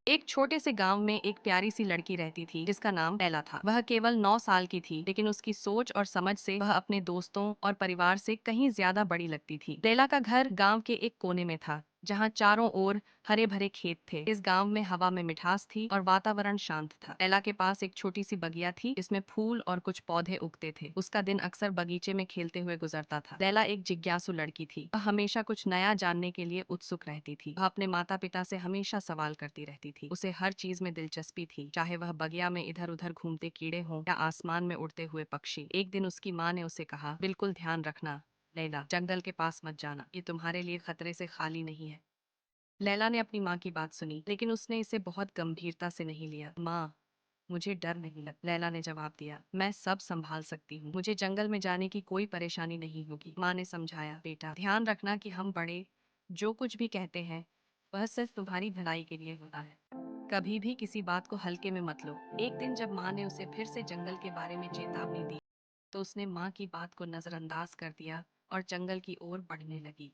एक छोटे से गांव में एक प्यारी सी लड़की रहती थी जिसका नाम लैला था। वह केवल 9 साल की थी, लेकिन उसकी सोच और समझ से वह अपने दोस्तों और परिवार से कहीं ज्यादा बड़ी लगती थी। लैला का घर गांव के एक कोने में था, जहाँ चारों ओर हरे भरे खेत थे। इस गांव में हवा में मिठास थी और वातावरण शांत था। लैला के पास एक छोटी सी बगिया थी, जिसमें फूल और कुछ पौधे उगते थे। उसका दिन अक्सर बगीचे में खेलते हुए गुजरता था। लैला एक जिज्ञासु लड़की थी। वह हमेशा कुछ नया जानने के लिए उत्सुक रहती थी। वह अपने माता पिता से हमेशा सवाल करती रहती थी। उसे हर चीज में दिलचस्पी थी, चाहे वह बगिया में इधर उधर घूमते कीड़े हों या आसमान में उड़ते हुए पक्षी। एक दिन उसकी माँ ने उसे कहा, बिल्कुल ध्यान रखना लैला, जंगल के पास मत जाना, ये तुम्हारे लिए खतरे से खाली नहीं है। लैला ने अपनी माँ की बात सुनी, लेकिन उसने इसे बहुत गंभीरता से नहीं लिया। माँ, मुझे डर नहीं लगता, लैला ने जवाब दिया। मैं सब संभाल सकती हूँ, मुझे जंगल में जाने की कोई परेशानी नहीं होगी। माँ ने समझाया, बेटा ध्यान रखना कि हम बड़े जो कुछ भी कहते हैं वह सिर्फ तुम्हारी भलाई के लिए होता है। कभी भी किसी बात को हल्के में मत लो। एक दिन जब माँ ने उसे फिर से जंगल के बारे में चेतावनी दी, तो उसने माँ की बात को नजरअंदाज कर दिया और जंगल की ओर बढ़ने लगी।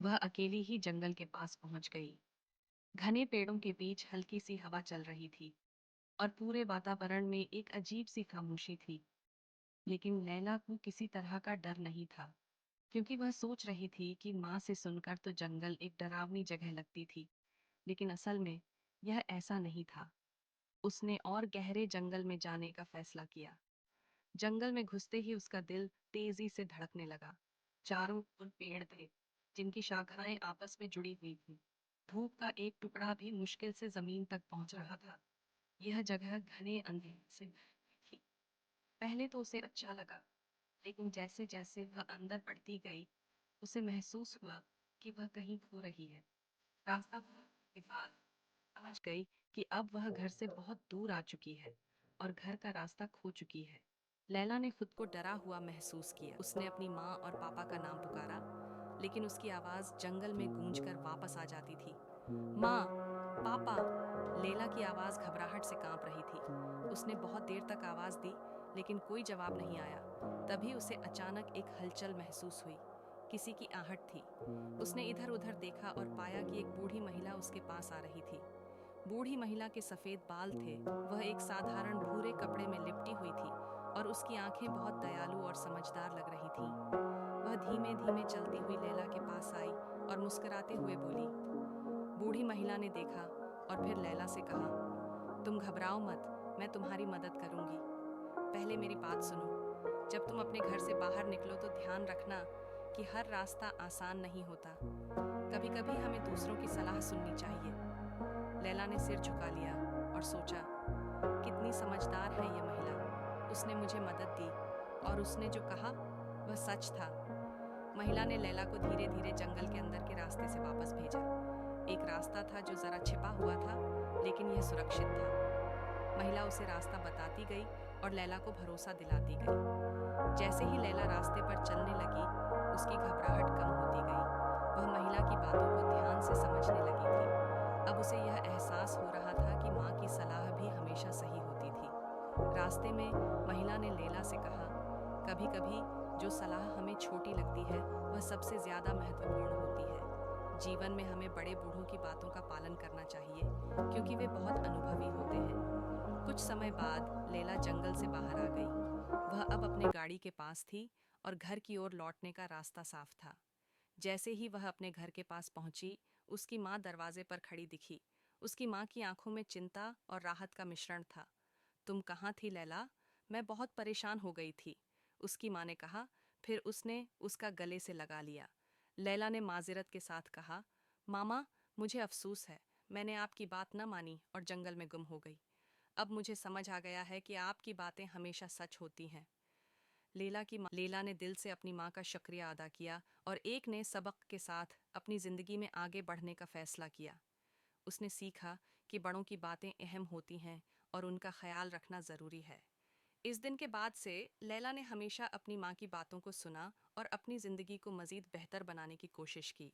वह अकेली ही जंगल के पास पहुंच गई। घने पेड़ों के बीच हल्की सी हवा चल रही थी और पूरे वातावरण में एक अजीब सी खामोशी थी। लेकिन लैला को किसी तरह का डर नहीं था, क्योंकि वह सोच रही थी कि माँ से सुनकर तो जंगल एक डरावनी जगह लगती थी, लेकिन असल में यह ऐसा नहीं था। उसने और गहरे जंगल में जाने का फैसला किया। जंगल में घुसते ही उसका दिल तेजी से धड़कने लगा। चारों ओर पेड़ थे, जिनकी शाखाएं आपस में जुड़ी हुई थी। धूप का एक टुकड़ा भी मुश्किल से जमीन तक पहुंच रहा था। यह जगह घने अंधेरे से भरी थी। पहले तो उसे अच्छा लगा, लेकिन जैसे जैसे वह अंदर बढ़ती गई, उसे महसूस हुआ कि वह कहीं खो रही है। रास्ता के बाद समझ गई कि अब वह घर से बहुत दूर आ चुकी है और घर का रास्ता खो चुकी है। लैला ने खुद को डरा हुआ महसूस किया। उसने अपनी माँ और पापा का नाम पुकारा, लेकिन उसकी आवाज जंगल में गूंजकर वापस आ जाती थी। माँ, पापा। लैला की आवाज घबराहट से कांप रही थी। उसने बहुत देर तक आवाज दी, लेकिन कोई जवाब नहीं आया। तभी उसे अचानक एक हलचल महसूस हुई। किसी की आहट थी। उसने इधर उधर देखा और पाया कि एक बूढ़ी महिला उसके पास आ रही थी। बूढ़ी महिला के सफेद बाल थे। वह एक साधारण भूरे कपड़े में लिपटी हुई थी और उसकी आंखें बहुत दयालु और समझदार लग रही थीं। वह धीमे धीमे चलती हुई लैला के पास आई और मुस्कुराते हुए बोली। बूढ़ी महिला ने देखा और फिर लैला से कहा, तुम घबराओ मत, मैं तुम्हारी मदद करूंगी। पहले मेरी बात सुनो। जब तुम अपने घर से बाहर निकलो तो ध्यान रखना कि हर रास्ता आसान नहीं होता। कभी कभी हमें दूसरों की सलाह सुननी चाहिए। लैला ने सिर झुका लिया और सोचा, कितनी समझदार है ये महिला। उसने मुझे मदद दी और उसने जो कहा वह सच था। महिला ने लैला को धीरे धीरे जंगल के अंदर के रास्ते से वापस भेजा। एक रास्ता था जो जरा छिपा हुआ था, लेकिन यह सुरक्षित था। महिला उसे रास्ता बताती गई और लैला को भरोसा दिलाती गई। जैसे ही लैला रास्ते पर चलने लगी, उसकी घबराहट कम होती गई। वह महिला की बातों को ध्यान से समझने लगी थी। अब उसे यह एहसास हो रहा था कि माँ की सलाह भी हमेशा सही होती थी। रास्ते में महिला ने लैला से कहा, कभी कभी जो सलाह हमें छोटी लगती है वह सबसे ज्यादा महत्वपूर्ण होती है। जीवन में हमें बड़े बूढ़ों की बातों का पालन करना चाहिए, क्योंकि वे बहुत अनुभवी होते हैं। कुछ समय बाद लैला जंगल से बाहर आ गई। वह अब अपने गाड़ी के पास थी और घर की ओर लौटने का रास्ता साफ था। जैसे ही वह अपने घर के पास पहुंची, उसकी माँ दरवाजे पर खड़ी दिखी। उसकी माँ की आंखों में चिंता और राहत का मिश्रण था। तुम कहाँ थी लैला? मैं बहुत परेशान हो गई थी, उसकी माँ ने कहा। फिर उसने उसका गले से लगा लिया। लैला ने माजिरत के साथ कहा, मामा, मुझे अफसोस है, मैंने आपकी बात न मानी और जंगल में गुम हो गई। अब मुझे समझ आ गया है कि आपकी बातें हमेशा सच होती हैं। लैला ने दिल से अपनी माँ का शुक्रिया अदा किया और एक नए सबक के साथ अपनी जिंदगी में आगे बढ़ने का फैसला किया। उसने सीखा कि बड़ों की बातें अहम होती हैं और उनका ख्याल रखना ज़रूरी है। इस दिन के बाद से लैला ने हमेशा अपनी माँ की बातों को सुना और अपनी ज़िंदगी को मज़ीद बेहतर बनाने की कोशिश की।